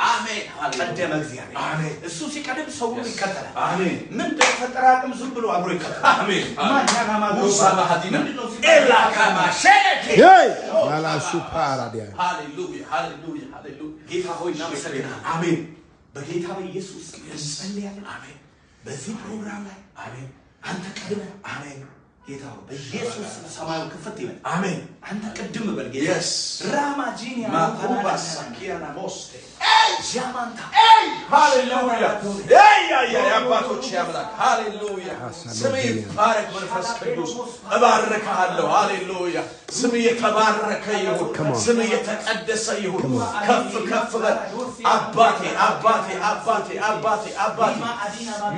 አሜን ቀደመ እግዚአብሔር አሜን እሱ ሲቀደም ሰው ሁሉ ይከተላል አሜን ምን ተፈጠራቅም ዝም ብሎ አብሮ ይከተላል አሜን ማኛና ማግሮሳ ባሃዲና ኤላ ካማሸቴ ያላሱ ፓራዲያ ሃሌሉያ ሃሌሉያ ሃሌሉያ ጌታ ሆይ እናመሰግናለን አሜን በጌታ በኢየሱስ እንጸልያለን አሜን በዚህ ፕሮግራም ላይ አሜን አንተ ቀድመ አሜን ጌታ ሆይ በኢየሱስ ሰማዩ ክፍት ይበል አሜን አንተ ቀድም በል ጌታ ራማጂኒያ ማኮባሳኪያና ሞስቴ ጃማንታ ሃሌሉያ ያ አባቶች ያምላክ ሃሌሉያ ስሜ ባረክ መንፈስ ቅዱስ እባርክሃለሁ ሃሌሉያ ስሜ የተባረከ ይሁን ስሜ የተቀደሰ ይሁን ከፍ ከፍ በል አባቴ አባቴ አባቴ አባቴ አባቴ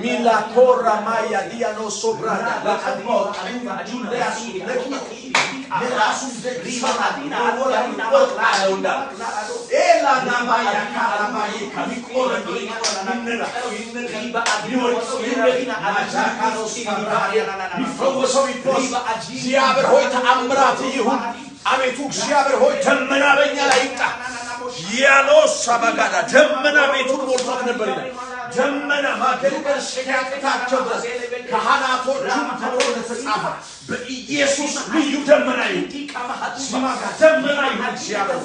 ሚላ ኮራ ማያ ዲያኖ ሶብራዳ ለቀድሞ ጁሊያስ ለራሱ ሪማዲና ወላዲና ወላውንዳ ኤላ ናማያ ካራማይ ከሚቆረ ይነራ ይነራ ይነራ አጃካኖ ሲባሪያና ይፈወሰው ይፈወስ እግዚአብሔር ሆይ ተአምራት ይሁን አቤቱ እግዚአብሔር ሆይ ደመና በእኛ ላይ ይምጣ ያሎስ ሰባጋዳ ደመና ቤቱን ሞልቶት ነበር ይላል ደመና ማገልገል ሲያቅታቸው ድረስ ካህናቶቹም ተብሎ ተጻፈ በኢየሱስ ልዩ ደመና ሲማጋ ደመና እግዚአብሔር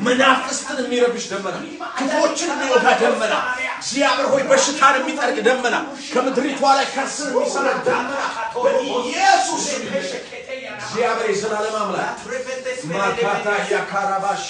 መናፍስትን የሚረብሽ ደመና ክፎችን የሚወጋ ደመና እግዚአብሔር ሆይ በሽታን የሚጠርግ ደመና ከምድሪቷ ላይ ከስር የሚሰራ ደመና በኢየሱስ እግዚአብሔር የዘላለም አምላክ ማካታ ያካራባሽ